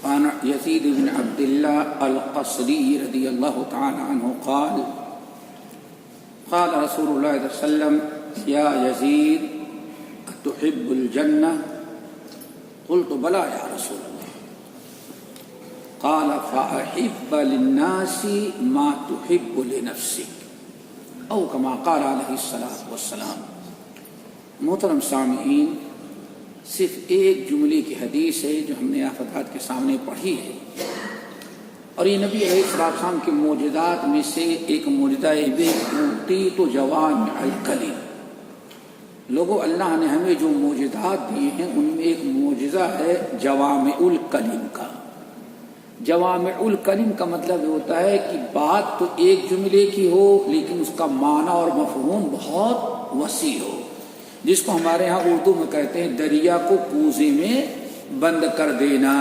عن يزيد بن عبد الله القصري رضي الله تعالى عنه قال قال رسول الله صلى الله عليه وسلم يا يزيد أتحب الجنة؟ قلت بلى يا رسول الله. قال فأحب للناس ما تحب لنفسك أو كما قال عليه الصلاة والسلام. محترم سامعین، صرف ایک جملے کی حدیث ہے جو ہم نے آپ حضرات کے سامنے پڑھی ہے، اور یہ نبی علیہ السلام کے معجزات میں سے ایک معجزہ ہے اوتیت جوامع الکلم. لوگوں، اللہ نے ہمیں جو معجزات دیے ہیں ان میں ایک معجزہ ہے جوامع الکلم کا. جوامع الکلم کا مطلب ہوتا ہے کہ بات تو ایک جملے کی ہو لیکن اس کا معنی اور مفہوم بہت وسیع ہو، جس کو ہمارے ہاں اردو میں کہتے ہیں دریا کو کوزے میں بند کر دینا.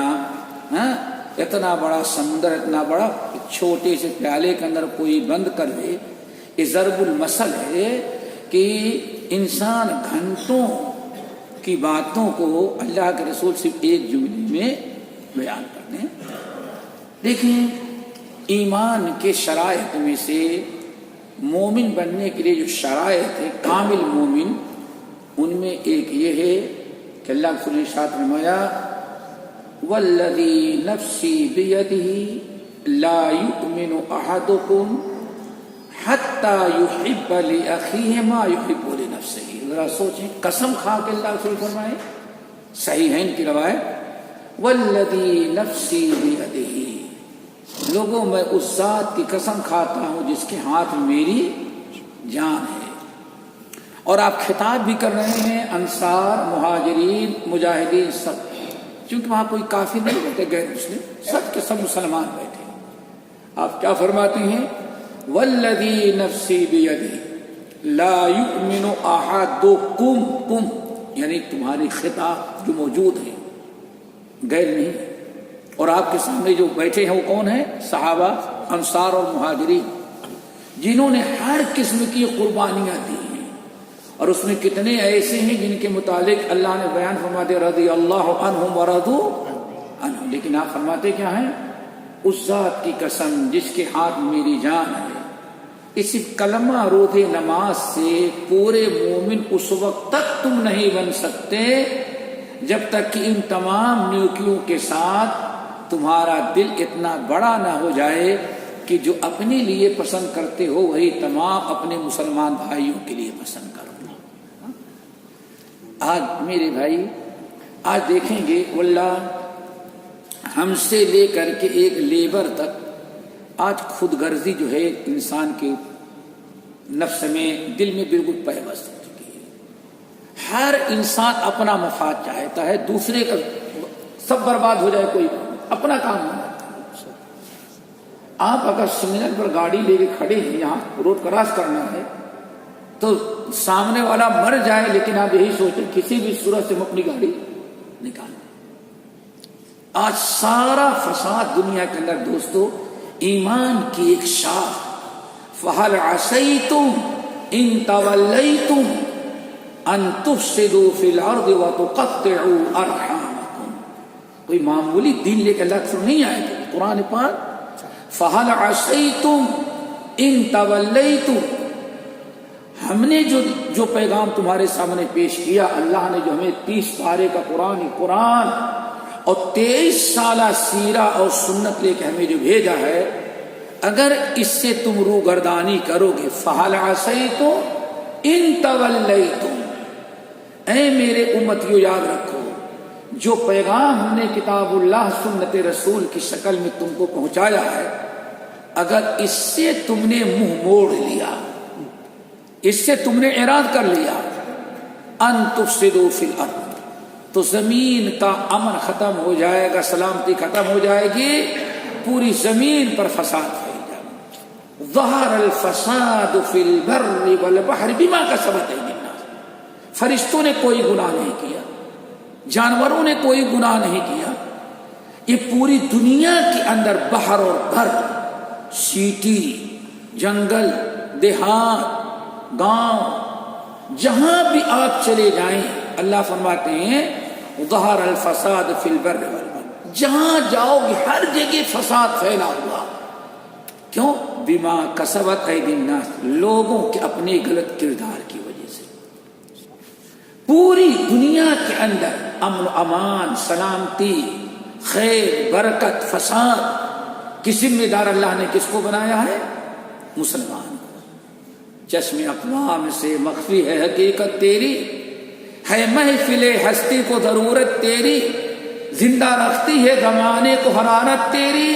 اتنا بڑا سمندر، اتنا بڑا چھوٹے سے پیالے کے اندر کوئی بند کر دے. یہ ضرب المثل ہے کہ انسان گھنٹوں کی باتوں کو اللہ کے رسول صرف ایک جملے میں بیان کر دیں. دیکھیں، ایمان کے شرائط میں سے مومن بننے کے لیے جو شرائط ہے کامل مومن، ان میں ایک یہ ہے کہ اللہ کے رسول نے ارشاد فرمایا والذی نفسی بیدہ لا یؤمن احدکم حتی یحب لاخیہ ما یحب لنفسہ. ذرا سوچیں، قسم کھا کے اللہ کے رسول فرمائے، صحیح ہے ان کی روایت، والذی نفسی بیدہ، لوگوں میں اس ذات کی قسم کھاتا ہوں جس کے ہاتھ میں میری جان ہے. اور آپ خطاب بھی کر رہے ہیں انصار، مہاجرین، مجاہدین، سب، چونکہ وہاں کوئی کافر نہیں بیٹھے غیر مسلم، سب کے سب مسلمان بیٹھے. آپ کیا فرماتے ہیں؟ والذی نفسی بیدہ لا یؤمن احدکم، کم یعنی تمہارے خطاب جو موجود ہیں، غیر نہیں. اور آپ کے سامنے جو بیٹھے ہیں وہ کون ہیں؟ صحابہ، انصار اور مہاجرین، جنہوں نے ہر قسم کی قربانیاں دی ہیں. اور اس میں کتنے ایسے ہیں جن کے متعلق اللہ نے بیان فرماتے رضی اللہ عنہم ورضوا عنہ، لیکن آپ فرماتے کیا ہیں؟ اس ذات کی قسم جس کے ہاتھ میری جان ہے. اس کلمہ روز نماز سے پورے مومن اس وقت تک تم نہیں بن سکتے جب تک کہ ان تمام نیکیوں کے ساتھ تمہارا دل اتنا بڑا نہ ہو جائے کہ جو اپنے لیے پسند کرتے ہو وہی تمام اپنے مسلمان بھائیوں کے لیے پسند کرو. آج میرے بھائی، آج دیکھیں گے واللہ ہم سے لے کر کے ایک لیبر تک آج خود غرضی جو ہے انسان کے نفس میں، دل میں بالکل پیوست ہو چکی ہے. ہر انسان اپنا مفاد چاہتا ہے، دوسرے کا سب برباد ہو جائے کوئی اپنا کام نہیں. آپ اگر سگنل پر گاڑی لے کے کھڑے ہیں، یہاں روڈ کراس کرنا ہے تو سامنے والا مر جائے، لیکن آپ یہی سوچیں کسی بھی صورت سے ہم اپنی گاڑی نکالیں. آج سارا فساد دنیا کے اندر دوستو ایمان کی ایک شاخ فَهَلْ عَصَيْتُمْ إِن تَوَلَّيْتُمْ أَن تُفْسِدُوا فِي الْأَرْضِ وَتُقَطِّعُوا أَرْحَامَكُمْ. کوئی معمولی دین لے کے اللہ سے نہیں آئے تھے. قرآن پاک فَهَلْ عَصَيْتُمْ إِن تَوَلَّيْتُمْ، ہم نے جو پیغام تمہارے سامنے پیش کیا، اللہ نے جو ہمیں 30 پارے کا قرآن اور 23 سالہ سیرہ اور سنت لے کے ہمیں جو بھیجا ہے، اگر اس سے تم روگردانی کرو گے فَهَلْ عَصَيْتُمْ إِن تَوَلَّيْتُمْ، اے میرے امتیوں یاد رکھو جو پیغام ہم نے کتاب اللہ سنت رسول کی شکل میں تم کو پہنچایا ہے، اگر اس سے تم نے منہ موڑ لیا، اس سے تم نے اعراض کر لیا، ان تفسدوا فی الارض، تو زمین کا امن ختم ہو جائے گا، سلامتی ختم ہو جائے گی، پوری زمین پر فساد پھیل جائے گا. ظہر الفساد فی البر والبحر بما کسبت ایدی الناس. فرشتوں نے کوئی گناہ نہیں کیا، جانوروں نے کوئی گناہ نہیں کیا، یہ پوری دنیا کے اندر بحر اور بر، سیٹی، جنگل، دیہات، گاؤں، جہاں بھی آپ چلے جائیں اللہ فرماتے ہیں ظہر الفساد فی البر والبحر، جہاں جاؤ گے ہر جگہ فساد پھیلا ہوا. کیوں؟ بما کسبت ایدی الناس، لوگوں کے اپنے غلط کردار کی وجہ سے. پوری دنیا کے اندر امن و امان، سلامتی، خیر، برکت، فساد کی ذمہ دار اللہ نے کس کو بنایا ہے؟ مسلمان کو. چشم اقوام سے مخفی ہے حقیقت تیری، ہے محفل ہستی کو ضرورت تیری، زندہ رکھتی ہے زمانے کو حرارت تیری،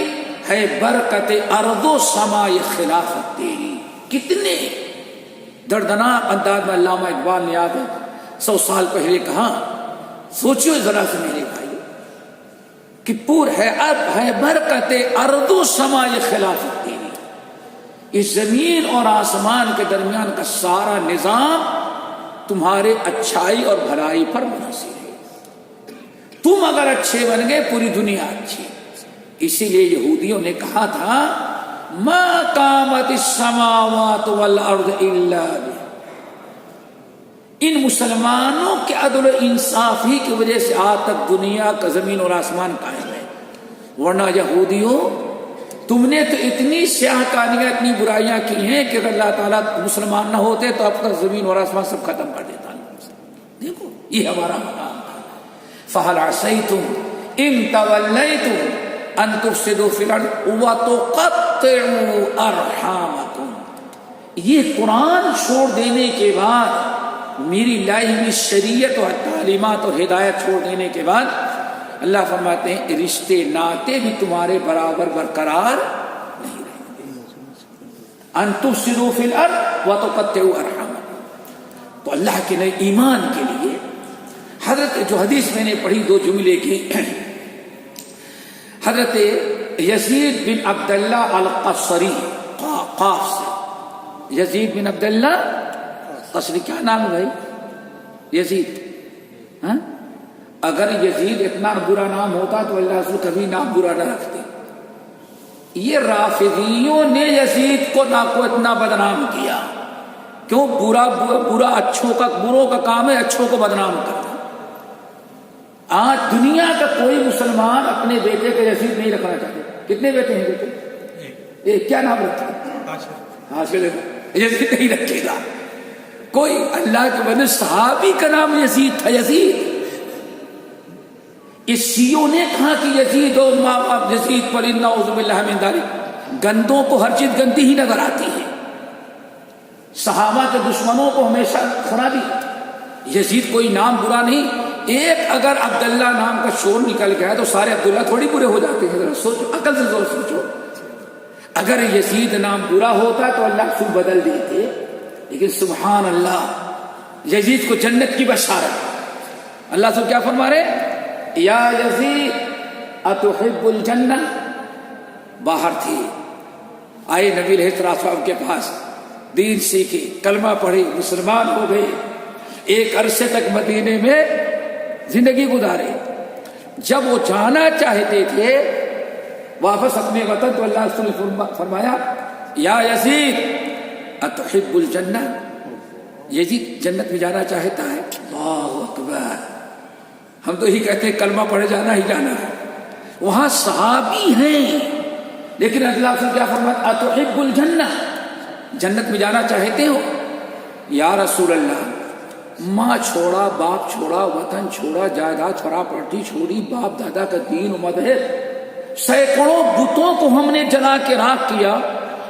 ہے برکت ارض و سماء خلافت تیری. کتنے دردناک انداز میں علامہ اقبال نے آگے 100 سال پہلے کہا. سوچو ذرا سے میرے بھائی کہ پور ہے اب ہے برکت ارض و سماء خلافت تیری. اس زمین اور آسمان کے درمیان کا سارا نظام تمہارے اچھائی اور بھلائی پر منحصر ہے. تم اگر اچھے بن گئے پوری دنیا اچھی. اسی لیے یہودیوں نے کہا تھا ما قامت السماوات والارض الا بہ. ان مسلمانوں کے عدل و انصاف ہی کی وجہ سے آج تک دنیا کا زمین اور آسمان قائم ہے. ورنہ یہودیوں تم نے تو اتنی سیاہ کہانیاں، اتنی برائیاں کی ہیں کہ اگر اللہ تعالیٰ مسلمان نہ ہوتے تو اب تک زمین اور آسمان سب ختم کر دیتا. دیکھو یہ ہمارا مقام تھا. فَهَلْ عَصَيْتُمْ إِن تَوَلَّيْتُمْ أَن تُفْسِدُوا فِي الْأَرْضِ وَتُقَطِّعُوا أَرْحَامَكُمْ. یہ قرآن چھوڑ دینے کے بعد، میری لائی ہوئی شریعت اور تعلیمات اور ہدایت چھوڑ دینے کے بعد اللہ فرماتے ہیں رشتے ناتے بھی تمہارے برابر برقرار نہیں رہیں گے. ان تفسدوا فی الارض وتقطعوا ارحامکم. تو اللہ کے نئے ایمان کے لیے حضرت جو حدیث میں نے پڑھی 2 جملے کی، حضرت یزید بن عبداللہ القصری، قاف سے یزید بن عبداللہ قصری. کیا نام ہے بھائی؟ یزید. ہاں اگر یزید اتنا برا نام ہوتا تو اللہ رسول کبھی نام برا نہ رکھتے. یہ رافضیوں نے یزید کو اتنا بدنام کیا. کیوں؟ برا اچھوں کا، بروں کا کام ہے اچھوں کو بدنام کرنا. آج دنیا کا کوئی مسلمان اپنے بیٹے کو یزید نہیں رکھنا چاہتے. کتنے بیٹے ہیں بیٹے؟ ایک. کیا نام رکھتے ہیں؟ حاصل یزید نہیں رکھے گا کوئی. اللہ کے بندے صحابی کا نام یزید تھا. یزید اس شیعوں نے کہا کہ یزید اور ماں باپ یزید پر نعوذ باللہ من ذالک. گندوں کو ہر چیز گندی ہی نظر آتی ہے. صحابہ کے دشمنوں کو ہمیشہ خرابی. یزید کوئی نام برا نہیں. ایک اگر عبداللہ نام کا شور نکل گیا تو سارے عبداللہ تھوڑی برے ہو جاتے ہیں. ذرا سوچو، عقل سے زور سوچو. اگر یزید نام برا ہوتا تو اللہ کو بدل دیتے. لیکن سبحان اللہ، یزید کو جنت کی بشارت. اللہ سے کیا فرما رہے؟ یا یزید اتحب الجنہ. باہر تھی، آئے نبی علیہ السلام کے پاس، دین سیکھے، کلمہ پڑھے، مسلمان ہو گئے. ایک عرصے تک مدینے میں زندگی گزارے. جب وہ جانا چاہتے تھے واپس اپنے وطن تو اللہ رسول نے فرمایا یا یزید اتحب الجنہ. یزید جنت میں جانا چاہتا ہے؟ اللہ اکبر. ہم تو ہی کہتے ہیں کلمہ پڑھے جانا ہی جانا ہے. وہاں صحابی ہیں لیکن اللہ سے کیا فرمایا؟ اتحب الجنہ، جنت میں جانا چاہتے ہو؟ یا رسول اللہ، ماں چھوڑا، باپ چھوڑا، وطن چھوڑا، جائیداد پراپرٹی چھوڑی، باپ دادا کا دین و مذہب، سینکڑوں بتوں کو ہم نے جلا کے راکھ کیا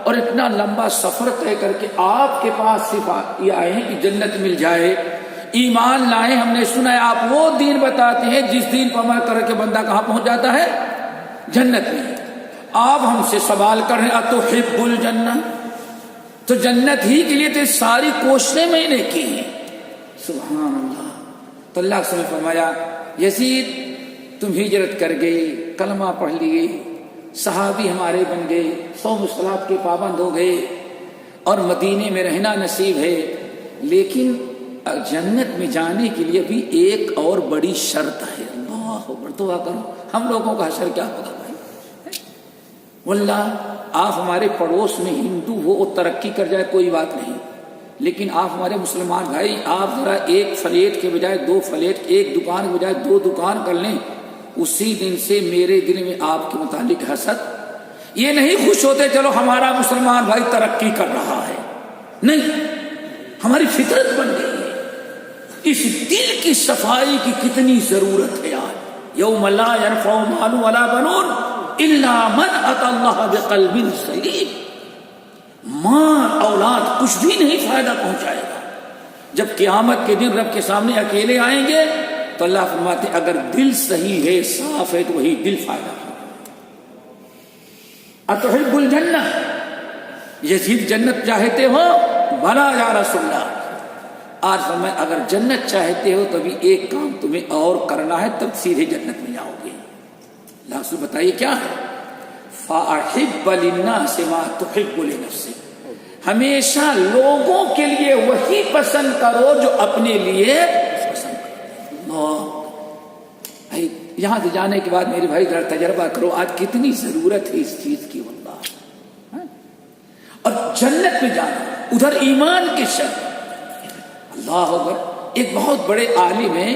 اور اتنا لمبا سفر طے کر کے آپ کے پاس صرف یہ آئے ہیں کہ جنت مل جائے، ایمان لائیں. ہم نے سنا ہے آپ وہ دین بتاتے ہیں جس دین پر عمل کر کے بندہ کہاں پہنچ جاتا ہے؟ جنت میں. آپ ہم سے سوال کر رہے ہیں اتحب الجنہ. تو جنت ہی کے لیے تو ساری کوششیں میں نے کی ہیں. سبحان اللہ. تو اللہ سے فرمایا یزید تم ہجرت کر گئے، کلمہ پڑھ لیے، صحابی ہمارے بن گئے، 100 مصلات کے پابند ہو گئے اور مدینے میں رہنا نصیب ہے. لیکن جنت میں جانے کے لیے بھی ایک اور بڑی شرط ہے. اللہ اکبر. دعا کرو. ہم لوگوں کا حشر کیا ہوگا بھائی؟ واللہ آپ ہمارے پڑوس میں ہندو ہو اور ترقی کر جائے کوئی بات نہیں، لیکن آپ ہمارے مسلمان بھائی، آپ ذرا ایک فلیٹ کے بجائے 2 فلیٹ، ایک دکان کے بجائے 2 دکان کر لیں، اسی دن سے میرے دل میں آپ کے متعلق حسد، یہ نہیں خوش ہوتے چلو ہمارا مسلمان بھائی ترقی کر رہا ہے، نہیں، ہماری فطرت بن گئی ہے۔ اس دل کی صفائی کی کتنی ضرورت ہے آج۔ یوم لا ينفع مال ولا بنون الا من اتى الله بقلب سلیم۔ مال اولاد کچھ بھی نہیں فائدہ پہنچائے گا۔ جب قیامت کے دن رب کے سامنے اکیلے آئیں گے تو اللہ فرماتے ہیں اگر دل صحیح ہے، صاف ہے، تو وہی دل فائدہ ہے۔ اتحب الجنہ، یزید جنت چاہتے ہو؟ بلا یا رسول اللہ۔ آج فرمائے اگر جنت چاہتے ہو تو بھی ایک کام تمہیں اور کرنا ہے، تب سیدھے جنت میں جاؤ گے۔ اللہ رسول بتائیے کیا ہے؟ فَأَحِبَّ لِلنَّاسِ مَا تُحِبُّ لِنَفْسِكَ، ہمیشہ لوگوں کے لیے وہی پسند کرو جو اپنے لیے پسند کرو۔ یہاں سے جانے کے بعد میرے بھائی ذرا تجربہ کرو آج کتنی ضرورت ہے اس چیز کی، واللہ۔ اور جنت میں جانا، ادھر ایمان کے شرط، اللہ اکبر۔ ایک بہت بڑے عالم ہیں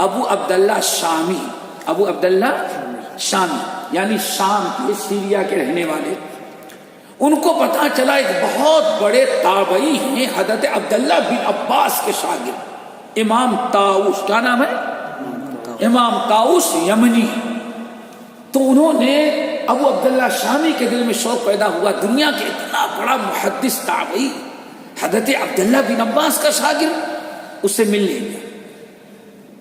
ابو عبداللہ شامی، ابو عبداللہ شامی یعنی شام کے، سیریا کے رہنے والے۔ ان کو پتا چلا ایک بہت بڑے تابعی ہیں حضرت عبداللہ بن عباس کے شاگرد امام طاؤس، کیا نام ہے؟ امام طاؤس یمنی۔ تو انہوں نے، ابو عبداللہ شامی کے دل میں شوق پیدا ہوا، دنیا کے اتنا بڑا محدث تابعی حضرت عبداللہ بن عباس کا شاگرد، اس سے مل لیں گے۔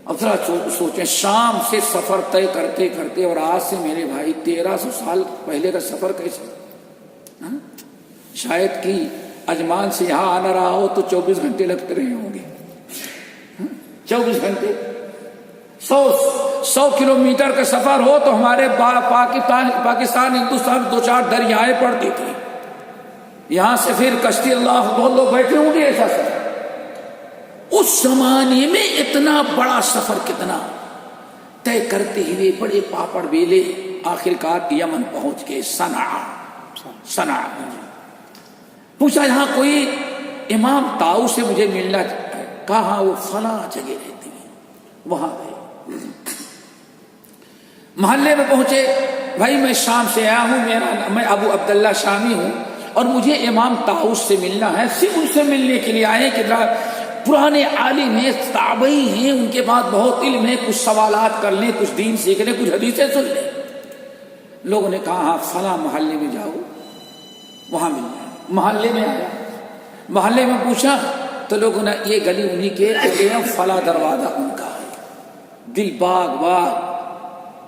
اب ذرا سوچیں، شام سے سفر طے کرتے کرتے، اور آج سے میرے بھائی 1300 سال پہلے کا سفر کیسے؟ شاید کہ اجمان سے یہاں آنا رہا ہو تو 24 گھنٹے لگتے رہے ہوں گے، 24 گھنٹے۔ 100 کلومیٹر کا سفر ہو تو ہمارے پاکستان ہندوستان 2-4 دریائیں پڑتی تھی، یہاں سے پھر کشتی، اللہ بہت لوگ بیٹھے ہوں گے ایسا سفر۔ اس زمانے میں اتنا بڑا سفر کتنا طے کرتے ہوئے بڑے پاپڑ بیلے، آخرکار یمن پہنچ کے صنعا پوچھا یہاں کوئی امام طاؤس سے مجھے ملنا چاہتا ہے، کہا وہ فلاں جگہ رہتی ہے، وہاں گئے۔ محلے میں پہنچے، بھائی میں شام سے آیا ہوں، میں ابو عبداللہ شامی ہوں اور مجھے امام طاؤس سے ملنا ہے۔ صرف ان سے ملنے کے لیے آئے کہ پرانے عالم ہیں، تابعی ہیں، ان کے بعد بہت علم ہے، کچھ سوالات کر لیں، کچھ دین سیکھ لیں، کچھ حدیثیں سن لیں۔ لوگوں نے کہا ہاں فلاں محلے میں جاؤ، وہاں ملنا ہے۔ محلے میں آیا، محلے میں پوچھا تو لوگوں نے یہ گلی انہی کے، فلاں دروازہ ان کا ہے۔ دل باغ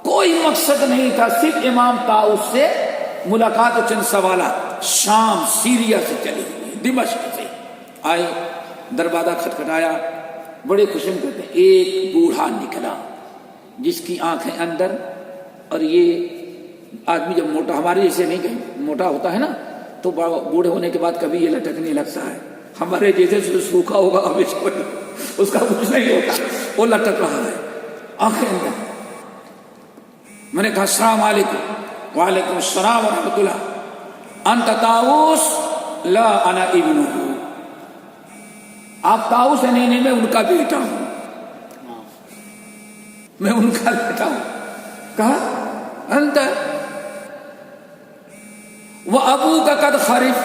کوئی مقصد نہیں تھا، صرف امام طاؤس سے ملاقات اور چند سوالات۔ شام سیریا سے چلی ہوئی، دمشق سے آئے، دروازہ کھٹکھٹایا، بڑے خوشی میں کہتے ہیں ایک بوڑھا نکلا جس کی آنکھیں اندر، اور یہ آدمی جب موٹا، ہمارے جیسے نہیں کہ موٹا ہوتا ہے نا تو بوڑھے ہونے کے بعد کبھی یہ لٹکنے لگتا ہے، ہمارے جیسے سوکھا ہوگا ہمیشہ اس کا کچھ نہیں ہوتا، وہ لٹک رہا ہے آنکھیں اندر۔ میں نے کہا السلام علیکم۔ وعلیکم السلام ورحمۃ اللہ۔ انت طاؤس؟ لا انا ابنہ۔ آپ طاؤس ہیں؟ نہیں، میں ان کا بیٹا ہوں، میں ان کا بیٹا ہوں۔ کہا انت وابوک قد خرف،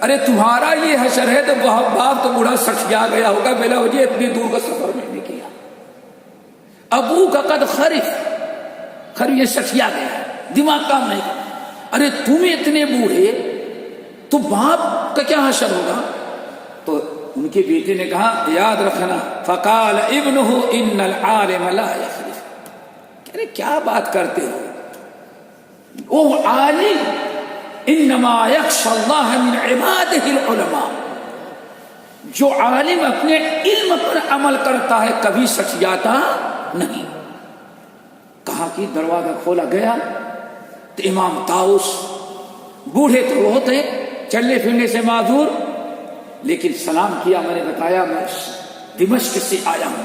ارے تمہارا یہ حشر ہے تو باپ تو بوڑھا سٹیا گیا ہوگا، بلا وجہ اتنی دور کا سفر میں نے کیا۔ ابو کا قد خرف، یہ سٹیا گیا ہے، دماغ کام نہیں کرتا۔ ارے تم اتنے بوڑھے تو باپ کا کیا حشر ہوگا؟ تو ان کے بیٹے نے کہا یاد رکھنا، فقال ابنہ ان العالم لا یخرف۔ ارے کیا بات کرتے ہو، وہ عالم انما یخشی اللہ من عبادہ العلماء، جو عالم اپنے علم پر عمل کرتا ہے کبھی سٹیاتا نہیں۔ کہا کہ دروازہ کھولا گیا تو امام طاؤس، بوڑھے تو وہ تھے، چلنے پھرنے سے معذور، لیکن سلام کیا۔ میں نے بتایا میں دمشق سے آیا ہوں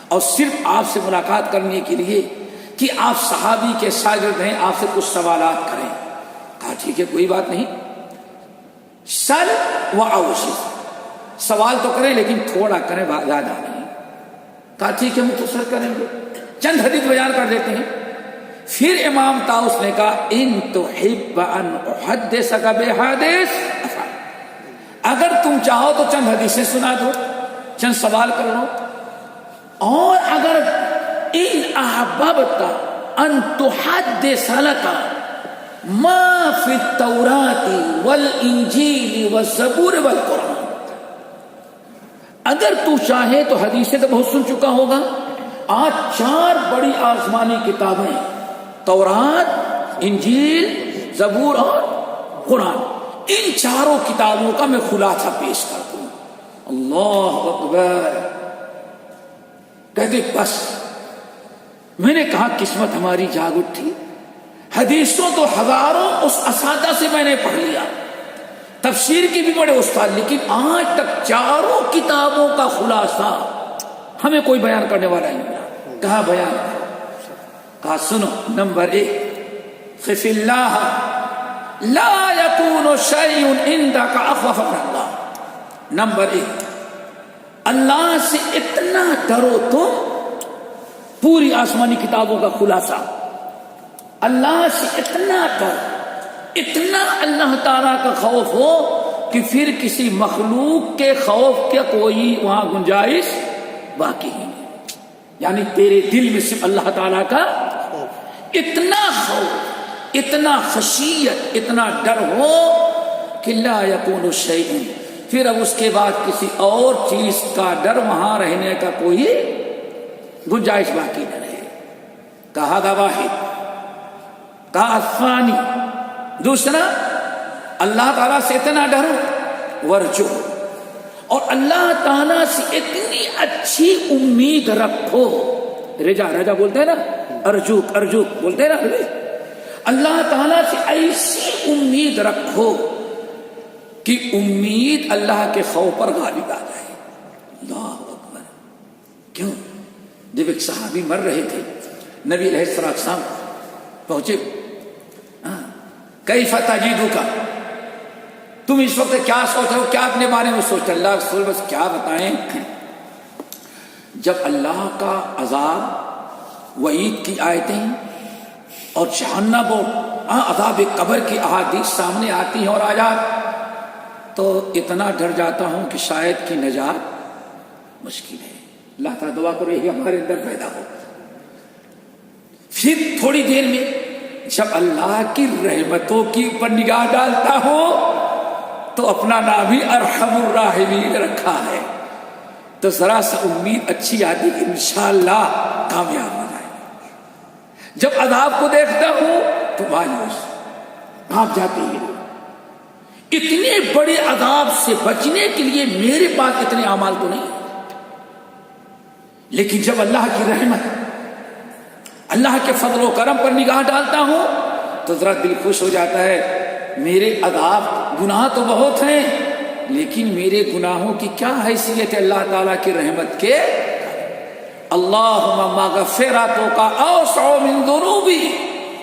اور صرف آپ سے ملاقات کرنے کے لیے کہ آپ صحابی کے شاگرد ہیں، آپ سے کچھ سوالات کریں۔ کہا ٹھیک ہے کوئی بات نہیں، سل و اوشی، سوال تو کریں لیکن تھوڑا کریں، زیادہ نہیں۔ کہا ٹھیک ہے مختصر کریں گے، چند حدیث بیان کر دیتے ہیں۔ پھر امام طاؤس نے کہا ان تحب ان احدثک بحدیث، اگر تم چاہو تو چند حدیثیں سنا دو، چند سوال کر لو، اور اگر ان احببت ان تحدث لک ما فی التوراۃ والانجیل والزبور والقرآن، اگر تو چاہے تو حدیثیں تو بہت سن چکا ہوگا، آج 4 بڑی آسمانی کتابیں، تورات، انجیل، زبور اور قرآن، ان 4 کتابوں کا میں خلاصہ پیش کرتا ہوں۔ اللہ اکبر، کہتے بس میں نے کہا قسمت ہماری جاگ اٹھی، حدیثوں تو ہزاروں اس اساتذہ سے میں نے پڑھ لیا، تفسیر کی بھی بڑے استاد، لیکن آج تک 4 کتابوں کا خلاصہ ہمیں کوئی بیان کرنے والا نہیں ملا۔ کہا بیان کرو، کہا سنو، نمبر 1 خف اللہ لا یکون شیء عندک اخوف من اللہ، نمبر 1 اللہ سے اتنا ڈرو تم، پوری آسمانی کتابوں کا خلاصہ، اللہ سے اتنا ڈر، اتنا اللہ تعالیٰ کا خوف ہو کہ پھر کسی مخلوق کے خوف کا کوئی وہاں گنجائش باقی ہی نہیں، یعنی تیرے دل میں صرف اللہ تعالیٰ کا اتنا خوف، اتنا خشیت، اتنا ڈر ہو کہ لا یکون شیء، پھر اب اس کے بعد کسی اور چیز کا ڈر وہاں رہنے کا کوئی گنجائش باقی نہ رہے۔ کہا دا واحد، کہا ثانی، دوسرا اللہ تعالیٰ سے اتنا ڈرو، ورجو، اور اللہ تعالیٰ سے اتنی اچھی امید رکھو، رجا بولتے ہیں نا، ارجوک بولتے ہیں نا، اللہ تعالیٰ سے ایسی امید رکھو کہ امید اللہ کے خوف پر غالب آ جائے۔ اللہ اکبر، کیوں؟ جب ایک صحابی مر رہے تھے، نبی علیہ السلام پہنچے، کیف تجدک، تم اس وقت کیا سوچ رہے ہو، کیا اپنے بارے میں سوچ؟ اللہ رسول بس کیا بتائیں، جب اللہ کا عذاب، وعید کی آیتیں اور جہنم اور عذاب قبر کی احادیث سامنے آتی ہیں اور آیات، تو اتنا ڈر جاتا ہوں کہ شاید کی نجات مشکل ہے۔ اللہ تعالیٰ دعا کرو یہی ہمارے اندر پیدا ہو۔ پھر تھوڑی دیر میں جب اللہ کی رحمتوں کی اوپر نگاہ ڈالتا ہوں تو اپنا نام بھی ارحم الراحمین رکھا ہے، تو ذرا سا امید اچھی آتی کہ انشاءاللہ کامیاب ہو جائے۔ جب عذاب کو دیکھتا ہوں تو مایوس بھاگ جاتے ہیں۔ اتنے بڑے عذاب سے بچنے کے لیے میرے پاس اتنے اعمال تو نہیں، لیکن جب اللہ کی رحمت، اللہ کے فضل و کرم پر نگاہ ڈالتا ہوں تو ذرا دل خوش ہو جاتا ہے۔ میرے عذاب، گناہ تو بہت ہیں، لیکن میرے گناہوں کی کیا حیثیت ہے اللہ تعالیٰ کی رحمت کے؟ اللہم مغفرتک اوسع من ذنوبی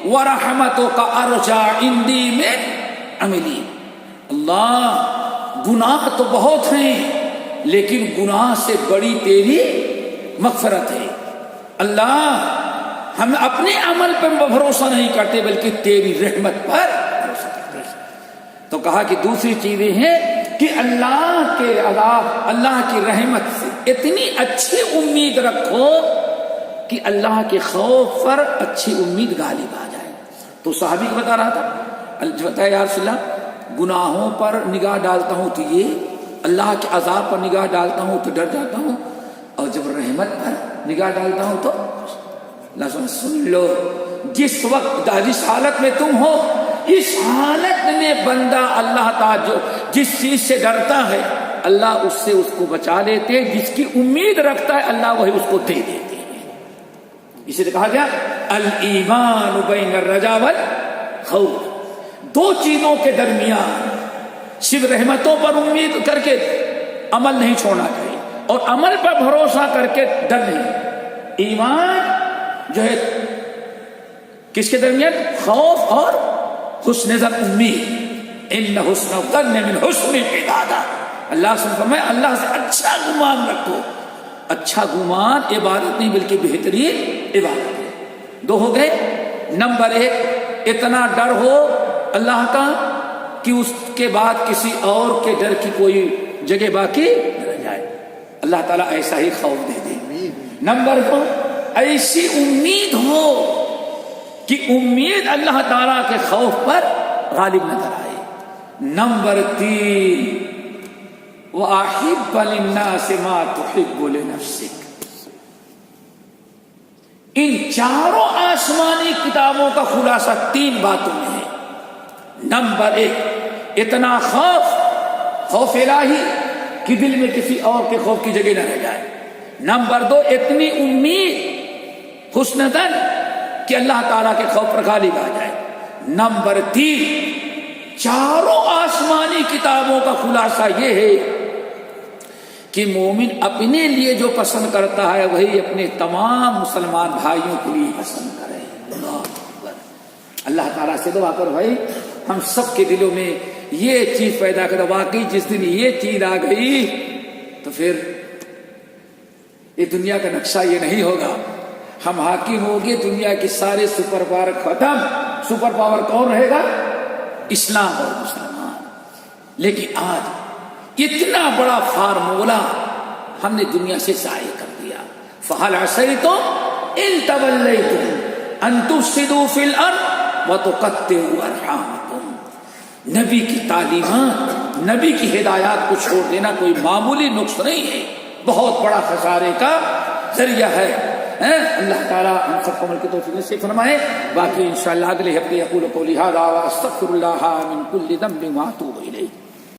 ورحمتک ارجع عندی من عملی۔ اللہ، گناہ تو بہت ہیں لیکن گناہ سے بڑی تیری مغفرت ہے۔ اللہ، ہم اپنے عمل پر بھروسہ نہیں کرتے بلکہ تیری رحمت پر بھروسہ کرتے ہیں۔ تو کہا کہ دوسری چیزیں ہیں کہ اللہ کے عذاب، اللہ کی رحمت سے اتنی اچھی امید رکھو کہ اللہ کے خوف پر اچھی امید غالب آ جائے۔ تو صحابی کو بتا رہا تھا، بتایا یا رسول اللہ، گناہوں پر نگاہ ڈالتا ہوں تو یہ، اللہ کے عذاب پر نگاہ ڈالتا ہوں تو ڈر جاتا ہوں، اور جب رحمت پر نگاہ ڈالتا ہوں تو سن لو، جس وقت، جس حالت میں تم ہو، اس حالت میں بندہ اللہ تعالی جس چیز سے ڈرتا ہے اللہ اس سے اس کو بچا لیتے، جس کی امید رکھتا ہے اللہ وہی اس کو دے دیتے ہیں۔ اسی لیے کہا گیا الایمان بین الرجا والخوف، 2 چیزوں کے درمیان صرف رحمتوں پر امید کر کے عمل نہیں چھوڑنا چاہیے، اور عمل پر بھروسہ کر کے ڈر نہیں۔ ایمان جو ہے کس کے درمیان؟ خوف اور حسن ظن، امید۔ ان حسن الظن من حسن العبادہ، اللہ سے فرمائے اللہ سے اچھا گمان رکھو. اچھا گمان عبادت نہیں بلکہ بہترین عبادت ہے. دو ہو گئے. نمبر 1 اتنا ڈر ہو اللہ کا کہ اس کے بعد کسی اور کے ڈر کی کوئی جگہ باقی نہ رہ جائے. اللہ تعالیٰ ایسا ہی خوف دے دے. نمبر 2 ایسی امید ہو کہ امید اللہ تعالیٰ کے خوف پر غالب نظر آئے. نمبر 3 وَأَحِبَّ لِلنَّاسِ مَا تُحِبُّ لِنَفْسِكَ. ان چاروں آسمانی کتابوں کا خلاصہ 3 باتوں میں ہے. نمبر 1 اتنا خوف الہی کہ دل میں کسی اور کے خوف کی جگہ نہ رہ جائے. نمبر 2 اتنی امید حسن ظن کہ اللہ تعالیٰ کے خوف پر غالب آ جائے. نمبر 3 چاروں آسمانی کتابوں کا خلاصہ یہ ہے کہ مومن اپنے لیے جو پسند کرتا ہے وہی اپنے تمام مسلمان بھائیوں کے لیے پسند کرے. اللہ تعالیٰ سے دعا کرو بھائی ہم سب کے دلوں میں یہ چیز پیدا کرو. واقعی جس دن یہ چیز آ گئی تو پھر یہ دنیا کا نقشہ یہ نہیں ہوگا. ہم حاکم ہوگے دنیا کے سارے سپر پاور ختم. سپر پاور کون رہے گا؟ اسلام اور مسلمان. لیکن آج اتنا بڑا فارمولہ ہم نے دنیا سے ضائع کر دیا. فَهَلْ عَصَيْتُمْ إِن تَوَلَّيْتُمْ أَن تُفْسِدُوا فِي الْأَرْضِ وَتُقَطِّعُوا أَرْحَامَكُمْ. نبی کی تعلیمات نبی کی ہدایات کو چھوڑ دینا کوئی معمولی نقص نہیں ہے، بہت بڑا خسارے کا ذریعہ ہے. اللہ تعالیٰ ہم سب کو عمل کی توفیق نصیب فرمائے. باقی انشاءاللہ اگلے ہفتے اقول قولی ھذا واستغفر اللہ من کل ذنب واتوب الیہ.